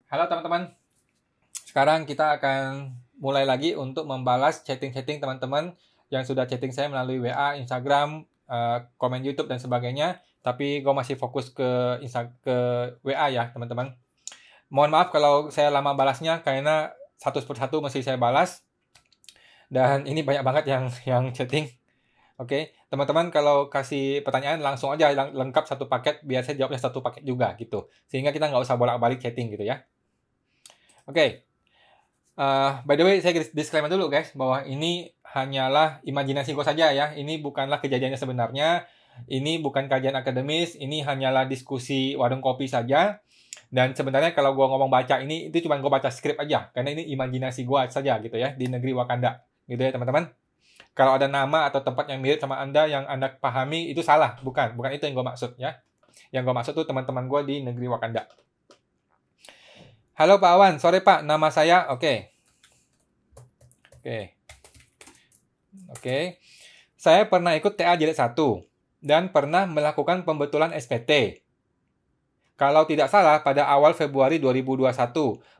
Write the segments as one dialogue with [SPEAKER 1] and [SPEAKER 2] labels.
[SPEAKER 1] Halo teman-teman, sekarang kita akan mulai lagi untuk membalas chatting-chatting teman-teman yang sudah chatting saya melalui WA, Instagram, komen YouTube dan sebagainya. Tapi gue masih fokus ke WA ya teman-teman. Mohon maaf kalau saya lama balasnya karena satu persatu mesti saya balas. Dan ini banyak banget yang chatting. Oke, teman-teman kalau kasih pertanyaan langsung aja lengkap satu paket biar saya jawabnya satu paket juga gitu. Sehingga kita nggak usah bolak-balik chatting gitu ya. Oke, by the way, saya disclaimer dulu guys, bahwa ini hanyalah imajinasi gue saja ya. Ini bukanlah kejadiannya sebenarnya. Ini bukan kajian akademis, ini hanyalah diskusi warung kopi saja. Dan sebenarnya kalau gue ngomong baca ini, itu cuma gue baca skrip aja. Karena ini imajinasi gue saja gitu ya, di negeri Wakanda. Gitu ya teman-teman. Kalau ada nama atau tempat yang mirip sama Anda, yang Anda pahami, itu salah. Bukan itu yang gue maksud ya. Yang gue maksud tuh teman-teman gue di negeri Wakanda. Halo Pak Awan, sore Pak, nama saya, Oke. Saya pernah ikut TA Jilid 1 dan pernah melakukan pembetulan SPT. Kalau tidak salah, pada awal Februari 2021,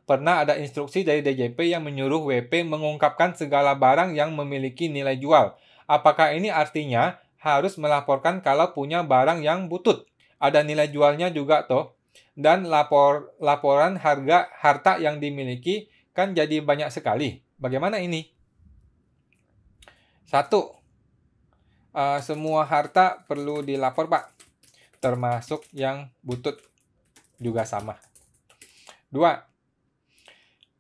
[SPEAKER 1] pernah ada instruksi dari DJP yang menyuruh WP mengungkapkan segala barang yang memiliki nilai jual. Apakah ini artinya harus melaporkan kalau punya barang yang butut? Ada nilai jualnya juga toh. Dan laporan harta yang dimiliki kan jadi banyak sekali. Bagaimana ini? 1. Semua harta perlu dilapor, Pak. Termasuk yang butut juga sama. 2.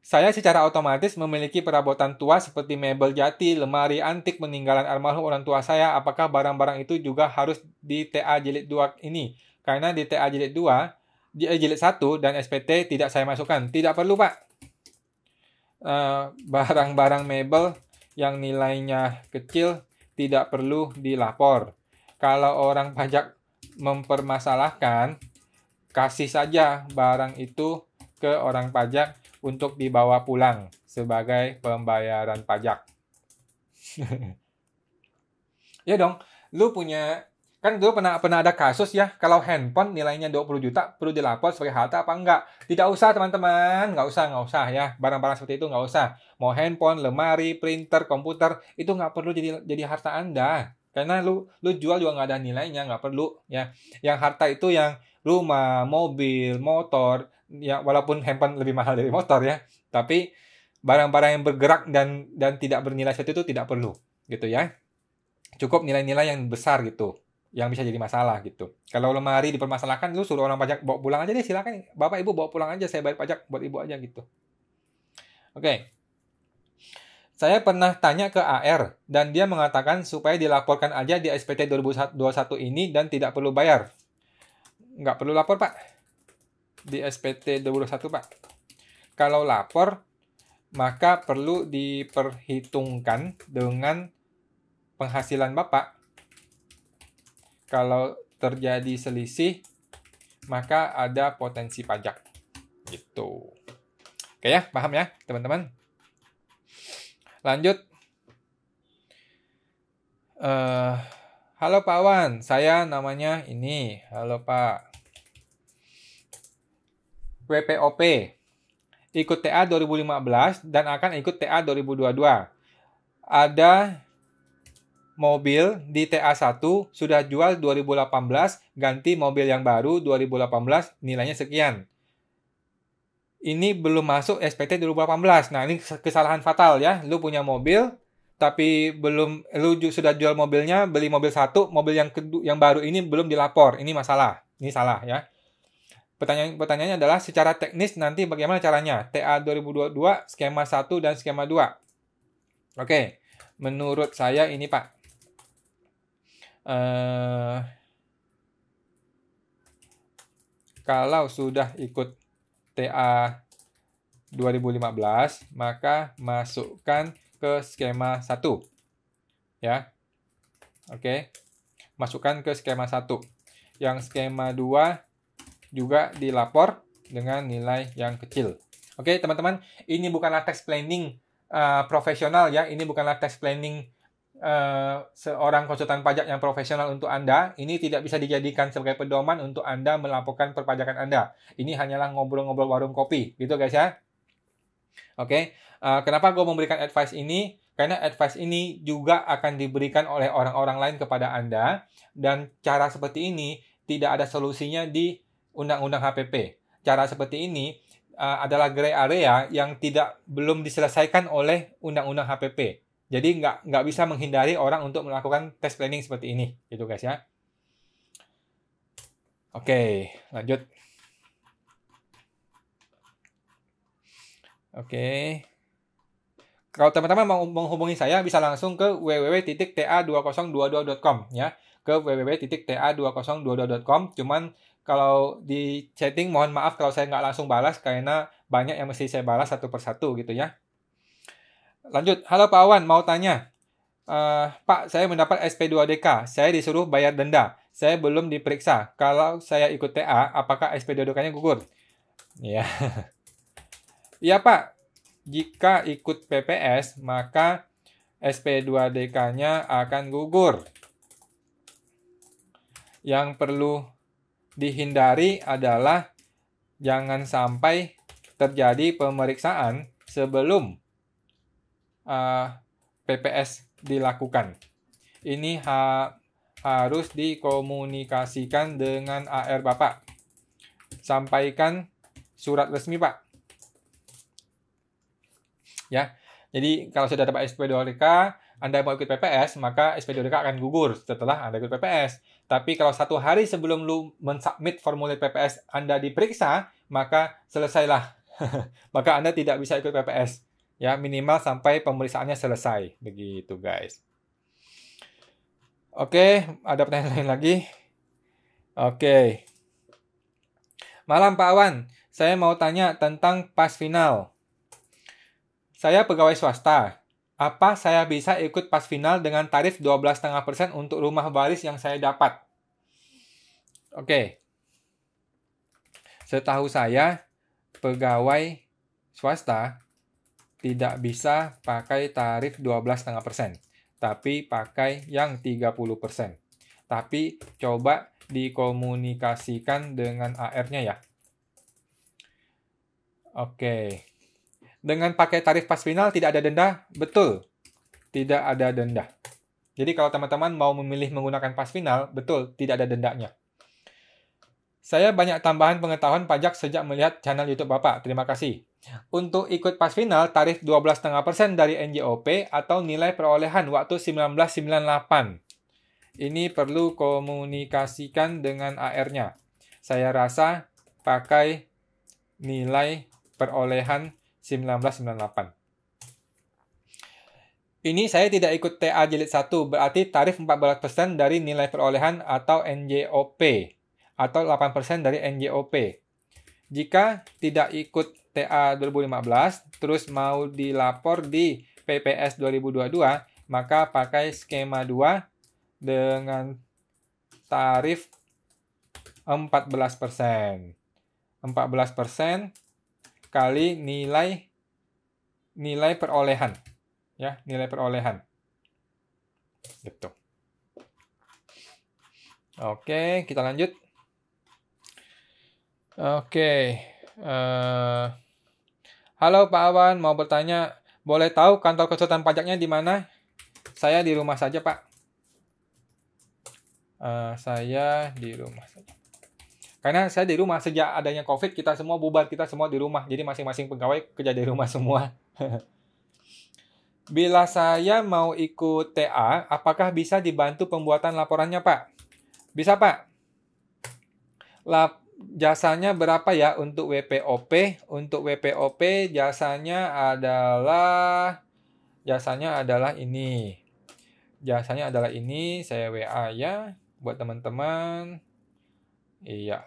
[SPEAKER 1] Saya secara otomatis memiliki perabotan tua seperti mebel jati, lemari antik peninggalan almarhum orang tua saya. Apakah barang-barang itu juga harus di TA Jilid 2 ini? Karena di TA Jilid 2, Jilid 1 dan SPT tidak saya masukkan. Tidak perlu, Pak. Barang-barang mebel yang nilainya kecil tidak perlu dilapor. Kalau orang pajak mempermasalahkan, kasih saja barang itu ke orang pajak untuk dibawa pulang sebagai pembayaran pajak. Ya dong, lu punya, kan dulu pernah ada kasus ya, kalau handphone nilainya 20 juta perlu dilapor sebagai harta apa enggak? Tidak usah teman-teman, nggak usah ya, barang-barang seperti itu nggak usah. Mau handphone, lemari, printer, komputer, itu nggak perlu jadi harta Anda. Karena lu jual juga nggak ada nilainya, nggak perlu ya. Yang harta itu yang rumah, mobil, motor, ya walaupun handphone lebih mahal dari motor ya, tapi barang-barang yang bergerak dan tidak bernilai seperti itu tidak perlu, gitu ya. Cukup nilai-nilai yang besar gitu, yang bisa jadi masalah gitu. Kalau lemari dipermasalahkan, lu suruh orang pajak bawa pulang aja deh, silakan Bapak Ibu bawa pulang aja, saya bayar pajak buat Ibu aja gitu. Oke. Saya pernah tanya ke AR, dan dia mengatakan supaya dilaporkan aja di SPT 2021 ini dan tidak perlu bayar. Nggak perlu lapor, Pak. Di SPT 2021, Pak. Kalau lapor, maka perlu diperhitungkan dengan penghasilan Bapak. Kalau terjadi selisih, maka ada potensi pajak. Gitu. Oke ya, paham ya, teman-teman? Lanjut. Halo Pak Wan, saya namanya ini. Halo Pak. WPOP. Ikut TA 2015 dan akan ikut TA 2022. Ada mobil di TA1 sudah jual 2018, ganti mobil yang baru 2018, nilainya sekian. Ini belum masuk SPT 2018. Nah, ini kesalahan fatal ya. Lu punya mobil, tapi lu sudah jual mobilnya, beli mobil satu, mobil yang baru ini belum dilapor. Ini masalah. Ini salah ya. Pertanyaannya adalah secara teknis nanti bagaimana caranya? TA 2022, skema 1 dan skema 2. Oke, menurut saya ini Pak. Kalau sudah ikut TA 2015, maka masukkan ke skema 1. Ya. Oke. Masukkan ke skema 1. Yang skema 2 juga dilapor dengan nilai yang kecil. Oke, teman-teman, ini bukanlah tax planning profesional ya. Ini bukanlah tax planning seorang konsultan pajak yang profesional untuk Anda, ini tidak bisa dijadikan sebagai pedoman untuk Anda melaporkan perpajakan Anda. Ini hanyalah ngobrol-ngobrol warung kopi, gitu guys ya. Oke, kenapa gue memberikan advice ini? Karena advice ini juga akan diberikan oleh orang-orang lain kepada Anda, dan cara seperti ini tidak ada solusinya di Undang-Undang HPP. Cara seperti ini adalah gray area yang belum diselesaikan oleh Undang-Undang HPP. Jadi nggak bisa menghindari orang untuk melakukan tax planning seperti ini, gitu guys ya. Oke, lanjut. Oke. Kalau teman-teman mau menghubungi saya, bisa langsung ke www.ta2022.com ya. Ke www.ta2022.com. Cuman kalau di chatting, mohon maaf kalau saya nggak langsung balas, karena banyak yang mesti saya balas satu persatu gitu ya. Lanjut, halo Pak Awan, mau tanya. Pak, saya mendapat SP2DK. Saya disuruh bayar denda. Saya belum diperiksa. Kalau saya ikut TA, apakah SP2DK-nya gugur? Ya. Iya Pak, jika ikut PPS, maka SP2DK-nya akan gugur. Yang perlu dihindari adalah jangan sampai terjadi pemeriksaan sebelum PPS dilakukan. Ini harus dikomunikasikan dengan AR Bapak. Sampaikan surat resmi Pak. Ya, jadi kalau sudah dapat SP2DK, Anda mau ikut PPS, maka SP2DK akan gugur setelah Anda ikut PPS. Tapi kalau 1 hari sebelum lu mensubmit formulir PPS Anda diperiksa, maka selesailah. Maka Anda tidak bisa ikut PPS. Ya, minimal sampai pemeriksaannya selesai. Begitu, guys. Oke, ada pertanyaan lain lagi? Oke. Malam Pak Awan, saya mau tanya tentang pas final. Saya pegawai swasta. Apa saya bisa ikut pas final dengan tarif 12,5% untuk rumah baris yang saya dapat? Oke. Setahu saya, pegawai swasta tidak bisa pakai tarif 12,5%, tapi pakai yang 30%. Tapi coba dikomunikasikan dengan AR-nya ya. Oke. Dengan pakai tarif pas final tidak ada denda? Betul. Tidak ada denda. Jadi kalau teman-teman mau memilih menggunakan pas final, betul, tidak ada dendanya. Saya banyak tambahan pengetahuan pajak sejak melihat channel YouTube Bapak. Terima kasih. Untuk ikut pas final, tarif 12,5% dari NJOP atau nilai perolehan waktu 1998. Ini perlu komunikasikan dengan AR-nya. Saya rasa pakai nilai perolehan 1998. Ini saya tidak ikut TA jilid 1, berarti tarif 14% dari nilai perolehan atau NJOP. Atau 8% dari NJOP. Jika tidak ikut TA 2015, terus mau dilapor di PPS 2022, maka pakai skema 2 dengan tarif 14%. 14% kali nilai perolehan. Ya, nilai perolehan. Gitu. Oke, kita lanjut. Oke, halo Pak Awan, mau bertanya, boleh tahu kantor konsultan pajaknya di mana? Saya di rumah saja Pak. Saya di rumah saja. Karena saya di rumah sejak adanya COVID, kita semua bubar, kita semua di rumah. Jadi masing-masing pegawai kerja di rumah semua. Bila saya mau ikut TA, apakah bisa dibantu pembuatan laporannya Pak? Bisa Pak. Jasanya berapa ya untuk WPOP? Untuk WPOP jasanya adalah ini. Jasanya adalah ini, saya WA ya buat teman-teman. Iya.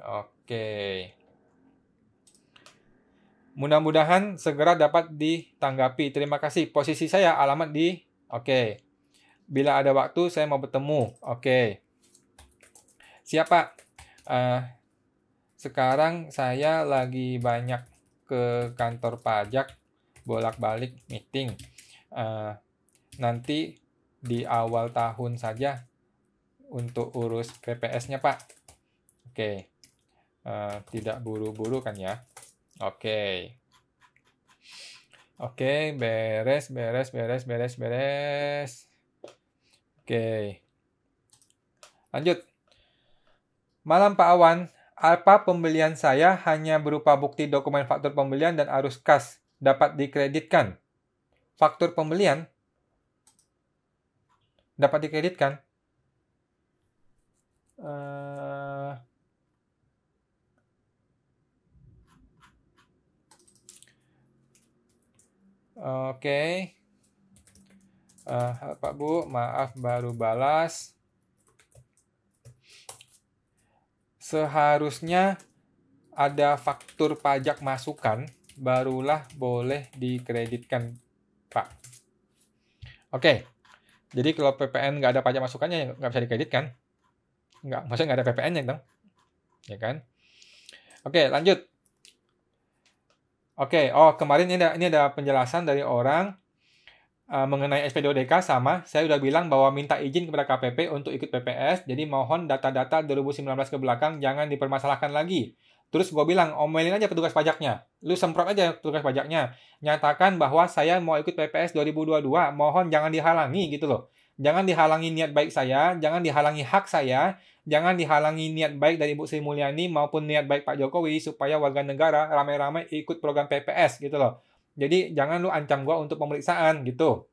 [SPEAKER 1] Oke. Mudah-mudahan segera dapat ditanggapi. Terima kasih. Posisi saya alamat di Oke. Bila ada waktu saya mau bertemu. Oke. Siap Pak. Sekarang saya lagi banyak ke kantor pajak, bolak-balik meeting. Nanti di awal tahun saja untuk urus PPS-nya, Pak. Oke. Tidak buru-buru kan ya? Oke. Oke, beres. Oke. Lanjut. Malam Pak Awan, apa pembelian saya hanya berupa bukti dokumen faktur pembelian dan arus kas dapat dikreditkan? Faktur pembelian dapat dikreditkan? Oke. Pak Bu, maaf baru balas. Seharusnya ada faktur pajak masukan, barulah boleh dikreditkan, Pak. Oke. Jadi kalau PPN nggak ada pajak masukannya, ya nggak bisa dikreditkan. Maksudnya nggak ada PPN-nya dong. Ya kan? Oke, lanjut. Oke, kemarin ini ada penjelasan dari orang mengenai SP2DK sama. Saya udah bilang bahwa minta izin kepada KPP untuk ikut PPS, jadi mohon data-data 2019 ke belakang jangan dipermasalahkan lagi. Terus gue bilang, omelin aja petugas pajaknya. Lu semprot aja petugas pajaknya. Nyatakan bahwa saya mau ikut PPS 2022, mohon jangan dihalangi gitu loh. Jangan dihalangi niat baik saya, jangan dihalangi hak saya, jangan dihalangi niat baik dari Ibu Sri Mulyani maupun niat baik Pak Jokowi supaya warga negara ramai-ramai ikut program PPS gitu loh. Jadi jangan lu ancam gua untuk pemeriksaan gitu.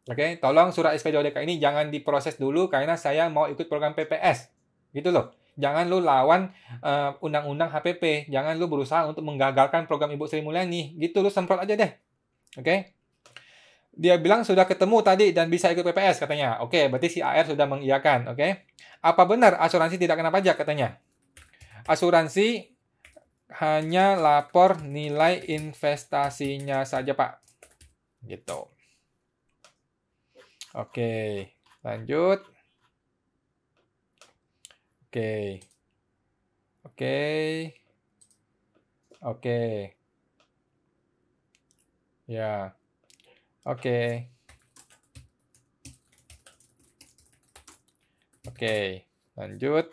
[SPEAKER 1] Oke, tolong surat SP2DK ini jangan diproses dulu karena saya mau ikut program PPS. Gitu loh. Jangan lu lawan undang-undang HPP. Jangan lu berusaha untuk menggagalkan program Ibu Sri Mulyani. Gitu lu semprot aja deh. Oke. Dia bilang sudah ketemu tadi dan bisa ikut PPS katanya. Oke, berarti si AR sudah mengiyakan. Oke. Apa benar asuransi tidak kena pajak katanya? Asuransi hanya lapor nilai investasinya saja, Pak. Gitu. Oke, lanjut. Oke. Ya. Oke, lanjut.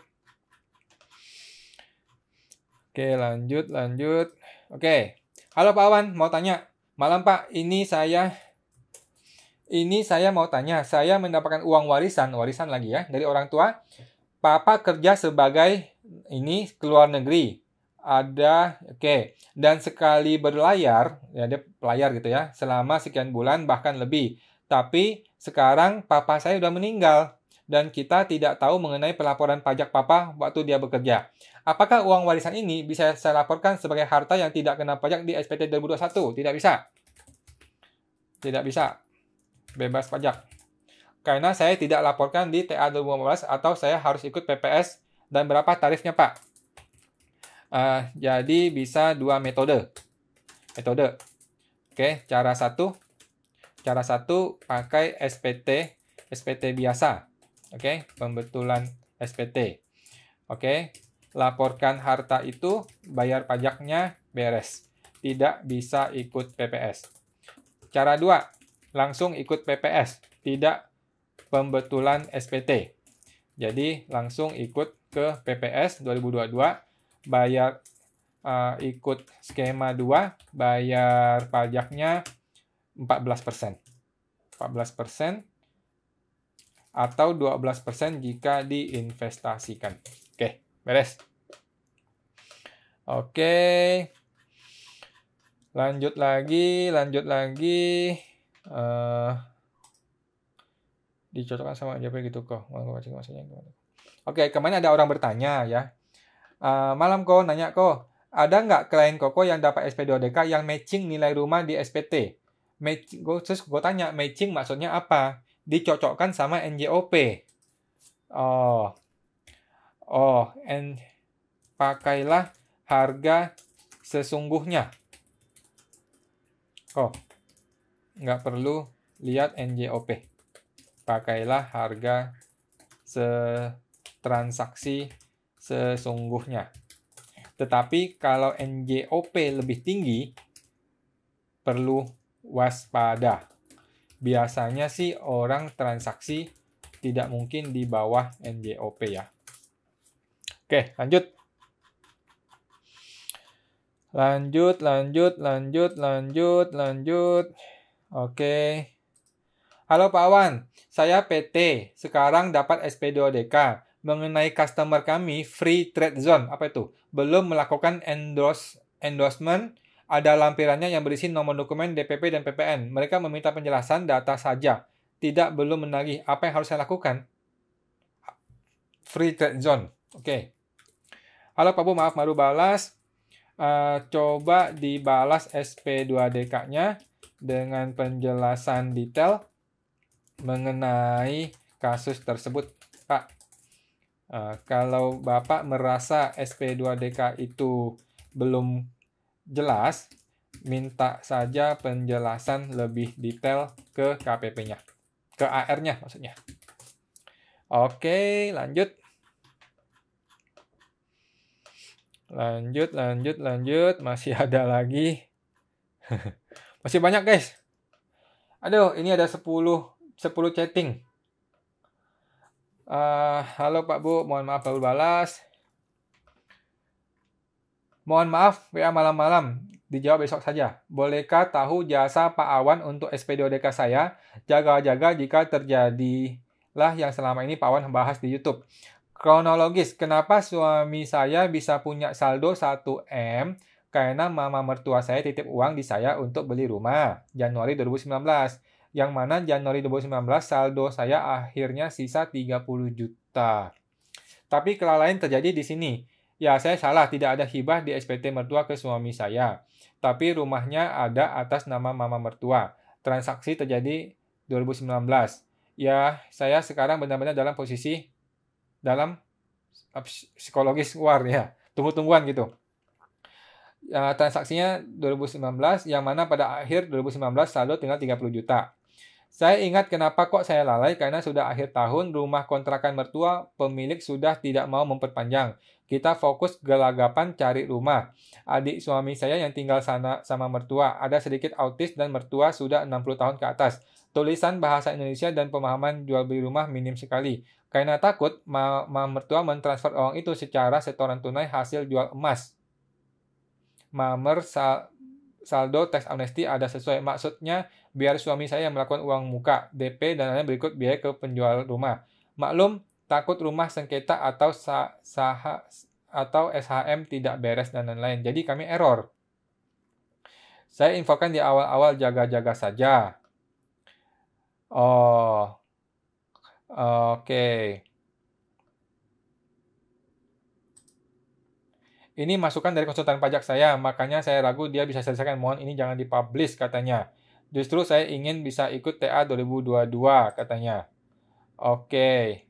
[SPEAKER 1] Lanjut. Oke. Halo Pak Awan, mau tanya. Malam Pak, ini saya mau tanya. Saya mendapatkan uang warisan lagi ya, dari orang tua. Papa kerja sebagai keluar negeri. Dan sekali berlayar, ya dia pelayar gitu ya, selama sekian bulan bahkan lebih. Tapi sekarang papa saya udah meninggal dan kita tidak tahu mengenai pelaporan pajak papa waktu dia bekerja. Apakah uang warisan ini bisa saya laporkan sebagai harta yang tidak kena pajak di SPT 2021? Tidak bisa. Tidak bisa. Bebas pajak. Karena saya tidak laporkan di TA 2015 atau saya harus ikut PPS dan berapa tarifnya, Pak? Jadi bisa dua metode. Oke, cara satu pakai SPT biasa. Oke, pembetulan SPT. Oke, laporkan harta itu, bayar pajaknya, beres. Tidak bisa ikut PPS. Cara 2, langsung ikut PPS, tidak pembetulan SPT. Jadi langsung ikut ke PPS 2022, bayar ikut skema 2, bayar pajaknya 14%. 14% atau 12% jika diinvestasikan. Oke, beres. Oke. Lanjut lagi. Dicocokkan sama JP gitu kok. Oke, kemarin ada orang bertanya ya. Malam kok, nanya kok, ada nggak klien Koko yang dapat SP2DK yang matching nilai rumah di SPT? Terus gue tanya, matching maksudnya apa? Dicocokkan sama NJOP. Pakailah harga sesungguhnya. Nggak perlu lihat NJOP. Pakailah harga transaksi sesungguhnya. Tetapi kalau NJOP lebih tinggi, perlu waspada. Biasanya sih orang transaksi tidak mungkin di bawah NJOP ya. Oke, lanjut. Lanjut. Oke. Halo Pak Awan, saya PT. Sekarang dapat SP2DK. Mengenai customer kami, Free Trade Zone. Apa itu? Belum melakukan endorsement. Ada lampirannya yang berisi nomor dokumen, DPP, dan PPN. Mereka meminta penjelasan data saja. Tidak belum menagih. Apa yang harus saya lakukan? Free Trade Zone. Oke. Halo Pak Bu, maaf baru balas. Coba dibalas SP2DK-nya dengan penjelasan detail mengenai kasus tersebut, Pak. Kalau Bapak merasa SP2DK itu belum jelas, minta saja penjelasan lebih detail ke KPP-nya, ke AR-nya maksudnya. Oke, lanjut. Masih ada lagi. Masih banyak, guys. Aduh, ini ada 10 chatting. Halo Pak Bu, mohon maaf baru balas. Mohon maaf, WA malam-malam. Dijawab besok saja. Bolehkah tahu jasa Pak Awan untuk SP2DK saya? Jaga-jaga jika terjadilah yang selama ini Pak Awan bahas di YouTube. Kronologis, kenapa suami saya bisa punya saldo 1M? Karena mama mertua saya titip uang di saya untuk beli rumah Januari 2019. Yang mana Januari 2019 saldo saya akhirnya sisa 30 juta. Tapi kelalaian terjadi di sini. Ya, saya salah, tidak ada hibah di SPT mertua ke suami saya. Tapi rumahnya ada atas nama mama mertua. Transaksi terjadi 2019. Ya, saya sekarang benar-benar dalam posisi dalam psikologis war ya, tunggu-tungguan gitu. Transaksinya 2019, yang mana pada akhir 2019 saldo tinggal 30 juta. Saya ingat kenapa kok saya lalai, karena sudah akhir tahun, rumah kontrakan mertua, pemilik sudah tidak mau memperpanjang. Kita fokus gelagapan cari rumah. Adik suami saya yang tinggal sana sama mertua, ada sedikit autis dan mertua sudah 60 tahun ke atas. Tulisan bahasa Indonesia dan pemahaman jual beli rumah minim sekali. Karena takut, mertua mentransfer uang itu secara setoran tunai hasil jual emas. Mamer saldo tax amnesty ada sesuai. Maksudnya, biar suami saya yang melakukan uang muka, DP, dan lain berikut biaya ke penjual rumah. Maklum, takut rumah sengketa atau SHM tidak beres dan lain-lain. Jadi kami error. Saya infokan di awal-awal jaga-jaga saja. Oh, oke. Ini masukan dari konsultan pajak saya, makanya saya ragu dia bisa selesaikan. Mohon ini jangan dipublish katanya. Justru saya ingin bisa ikut TA 2022 katanya. Oke.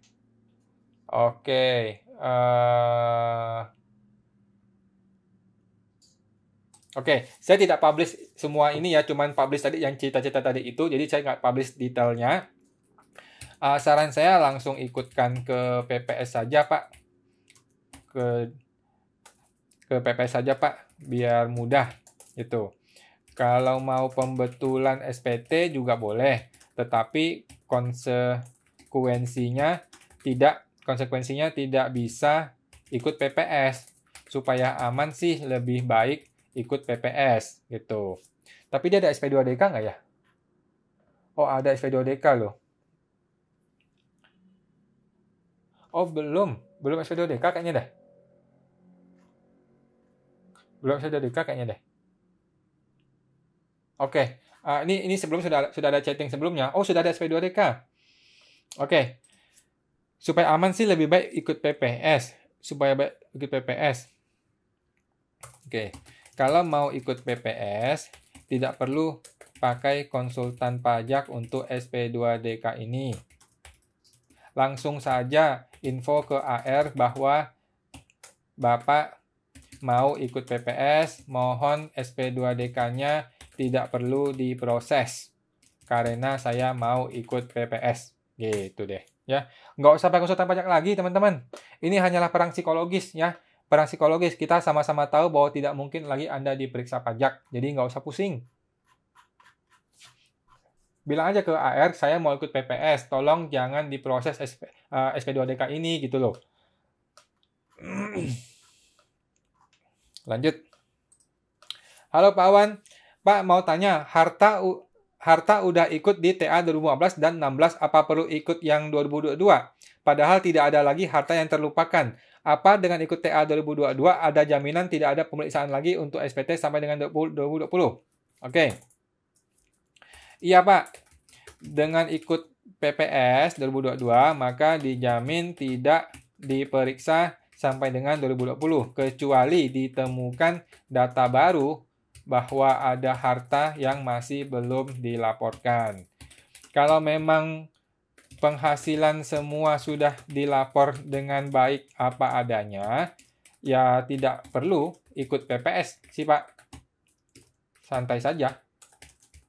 [SPEAKER 1] Oke, saya tidak publish semua ini ya, cuman publish tadi yang cerita-cerita tadi itu, jadi saya nggak publish detailnya. Saran saya langsung ikutkan ke PPS saja, Pak. Ke PPS saja, Pak, biar mudah gitu. Kalau mau pembetulan SPT juga boleh, tetapi konsekuensinya tidak bisa ikut PPS. Supaya aman sih lebih baik ikut PPS gitu. Tapi dia ada SP2DK nggak ya? Oh, ada SP2DK loh. Oh, belum SP2DK kayaknya deh. Belum SP2DK kayaknya deh. Oke. Ini sebelum sudah ada chatting sebelumnya. Oh, sudah ada SP2DK. Oke. Supaya aman sih lebih baik ikut PPS. Oke. Kalau mau ikut PPS, tidak perlu pakai konsultan pajak untuk SP2DK ini. Langsung saja info ke AR bahwa Bapak mau ikut PPS, mohon SP2DK-nya tidak perlu diproses. Karena saya mau ikut PPS. Gitu deh. Ya. Nggak usah pakai konsultan pajak lagi, teman-teman. Ini hanyalah perang psikologis ya. Perang psikologis, kita sama-sama tahu bahwa tidak mungkin lagi Anda diperiksa pajak. Jadi nggak usah pusing. bilang aja ke AR, saya mau ikut PPS, tolong jangan diproses SP2DK ini gitu loh. Lanjut. Halo Pak Awan, Pak mau tanya, Harta udah ikut di TA 2015 dan 16, apa perlu ikut yang 2022? Padahal tidak ada lagi harta yang terlupakan. Apa dengan ikut TA 2022 ada jaminan tidak ada pemeriksaan lagi untuk SPT sampai dengan 2020? Oke. Iya Pak, dengan ikut PPS 2022 maka dijamin tidak diperiksa sampai dengan 2020 kecuali ditemukan data baru bahwa ada harta yang masih belum dilaporkan. Kalau memang penghasilan semua sudah dilapor dengan baik apa adanya, ya tidak perlu ikut PPS sih Pak. Santai saja.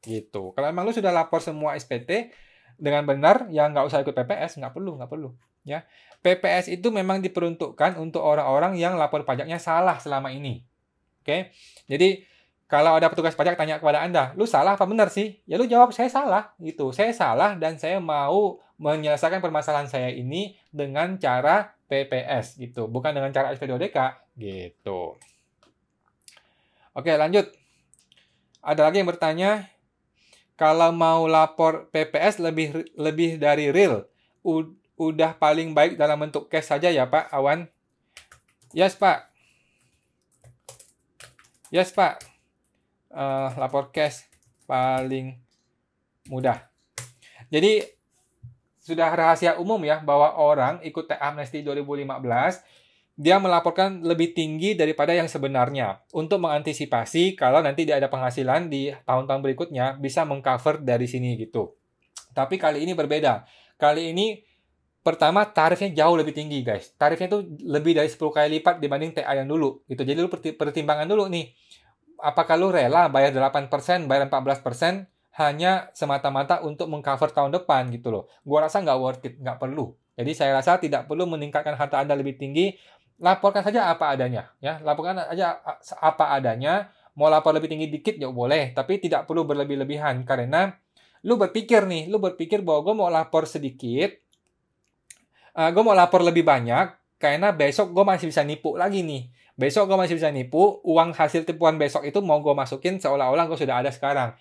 [SPEAKER 1] Gitu. Kalau emang lu sudah lapor semua SPT dengan benar, ya nggak usah ikut PPS, nggak perlu. Ya, PPS itu memang diperuntukkan untuk orang-orang yang lapor pajaknya salah selama ini. Oke, jadi kalau ada petugas pajak tanya kepada Anda, lu salah apa benar sih? Ya lu jawab, saya salah. Gitu. Saya salah dan saya mau menyelesaikan permasalahan saya ini dengan cara PPS. Gitu. Bukan dengan cara SP2DK. Gitu. Oke, lanjut. Ada lagi yang bertanya, kalau mau lapor PPS lebih dari real, udah paling baik dalam bentuk cash saja ya Pak Awan? Yes Pak. Lapor cash paling mudah. Jadi sudah rahasia umum ya bahwa orang ikut tax amnesty 2015 dia melaporkan lebih tinggi daripada yang sebenarnya untuk mengantisipasi kalau nanti dia ada penghasilan di tahun-tahun berikutnya bisa mengcover dari sini gitu. Tapi kali ini berbeda. Kali ini pertama tarifnya jauh lebih tinggi guys. Tarifnya itu lebih dari 10 kali lipat dibanding TA yang dulu. Gitu. Jadi lu pertimbangan dulu nih. Apakah lu rela bayar 8%, bayar 14% hanya semata-mata untuk mengcover tahun depan gitu loh. Gua rasa nggak worth it, nggak perlu. Jadi saya rasa tidak perlu meningkatkan harta Anda lebih tinggi. Laporkan saja apa adanya, ya. Laporkan aja apa adanya. Mau lapor lebih tinggi dikit ya boleh, tapi tidak perlu berlebih-lebihan karena lu berpikir bahwa gue mau lapor sedikit, gue mau lapor lebih banyak karena besok gue masih bisa nipu lagi nih. Besok gue masih bisa nipu, uang hasil tipuan besok itu mau gue masukin seolah-olah gue sudah ada sekarang.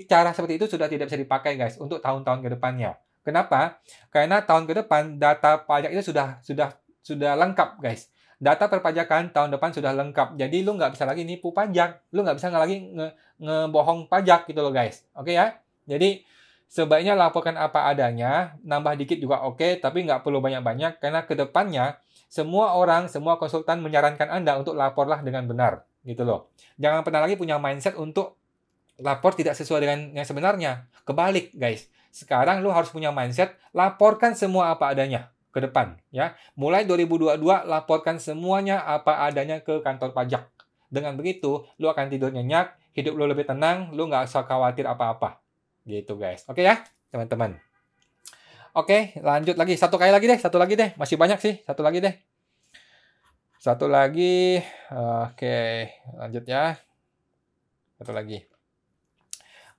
[SPEAKER 1] Cara seperti itu sudah tidak bisa dipakai guys untuk tahun-tahun ke depannya. Kenapa? Karena tahun ke depan data pajak itu sudah lengkap guys. Data perpajakan tahun depan sudah lengkap. Jadi lu nggak bisa lagi nipu pajak. Lu nggak bisa lagi ngebohong pajak gitu loh guys. Oke ya? Jadi sebaiknya laporkan apa adanya. Nambah dikit juga oke. Tapi nggak perlu banyak-banyak. Karena ke depannya semua konsultan menyarankan Anda untuk laporlah dengan benar. Gitu loh. Jangan pernah lagi punya mindset untuk lapor tidak sesuai dengan yang sebenarnya. Kebalik guys. Sekarang lu harus punya mindset laporkan semua apa adanya ke depan ya. Mulai 2022 laporkan semuanya apa adanya ke kantor pajak. Dengan begitu, lu akan tidur nyenyak, hidup lu lebih tenang, lu nggak usah khawatir apa-apa. Gitu guys. Oke ya, teman-teman. Oke, lanjut lagi. Satu lagi deh. Masih banyak sih. Satu lagi deh. Oke, lanjut ya. Satu lagi.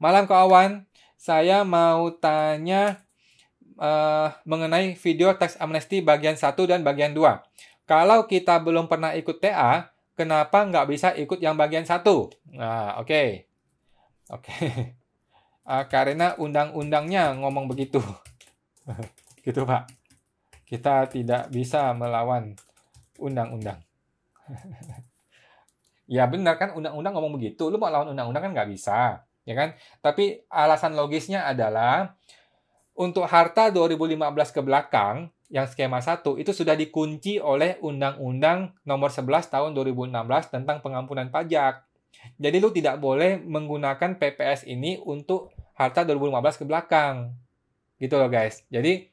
[SPEAKER 1] Malam kawan, saya mau tanya mengenai video tax amnesty bagian 1 dan bagian 2. Kalau kita belum pernah ikut TA, kenapa nggak bisa ikut yang bagian 1? Nah, oke. Karena undang-undangnya ngomong begitu. Gitu, Pak. Kita tidak bisa melawan undang-undang. Ya benar kan, undang-undang ngomong begitu. Lu mau lawan undang-undang kan nggak bisa. Ya kan? Tapi alasan logisnya adalah untuk harta 2015 ke belakang, yang skema 1, itu sudah dikunci oleh Undang-Undang Nomor 11 Tahun 2016 tentang pengampunan pajak. Jadi lu tidak boleh menggunakan PPS ini untuk harta 2015 ke belakang. Gitu loh guys. Jadi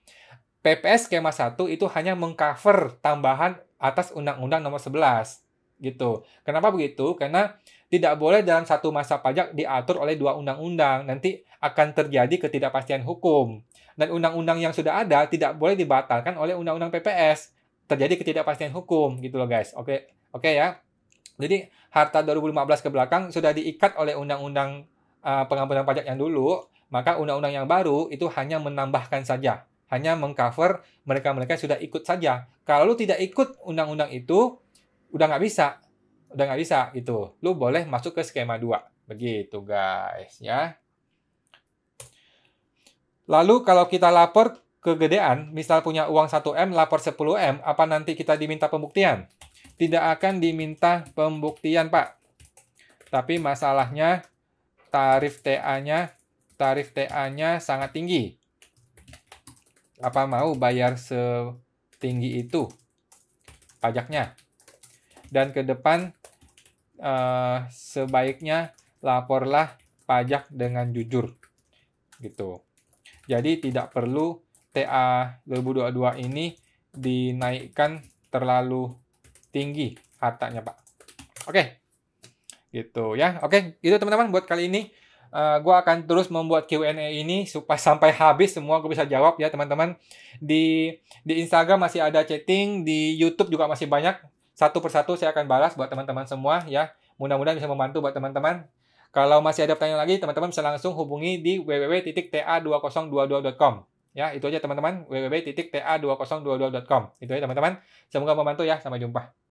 [SPEAKER 1] PPS skema 1 itu hanya mengcover tambahan atas Undang-Undang Nomor 11. Gitu. Kenapa begitu? Karena tidak boleh dalam satu masa pajak diatur oleh dua undang-undang. Nanti akan terjadi ketidakpastian hukum. Dan undang-undang yang sudah ada tidak boleh dibatalkan oleh undang-undang PPS. Terjadi ketidakpastian hukum gitu loh guys. Oke ya. Jadi harta 2015 ke belakang sudah diikat oleh undang-undang pengampunan pajak yang dulu, maka undang-undang yang baru itu hanya menambahkan saja, hanya mengcover mereka-mereka yang sudah ikut saja. Kalau lu tidak ikut undang-undang itu, udah nggak bisa gitu. Lu boleh masuk ke skema 2. Begitu guys ya. Lalu kalau kita lapor kegedean, misal punya uang 1M, lapor 10M, apa nanti kita diminta pembuktian? Tidak akan diminta pembuktian, Pak. Tapi masalahnya tarif TA-nya sangat tinggi. Apa mau bayar setinggi itu pajaknya? Dan ke depan sebaiknya laporlah pajak dengan jujur. Gitu. Jadi tidak perlu TA 2022 ini dinaikkan terlalu tinggi hartanya, Pak. Oke. Gitu ya. Oke, itu teman-teman buat kali ini. Gue akan terus membuat Q&A ini supaya sampai habis semua gue bisa jawab ya teman-teman. Di Instagram masih ada chatting, di YouTube juga masih banyak. Satu persatu saya akan balas buat teman-teman semua ya. Mudah-mudahan bisa membantu buat teman-teman. Kalau masih ada pertanyaan lagi, teman-teman bisa langsung hubungi di www.ta2022.com. Ya, itu aja teman-teman, www.ta2022.com. Itu aja teman-teman. Semoga membantu ya. Sampai jumpa.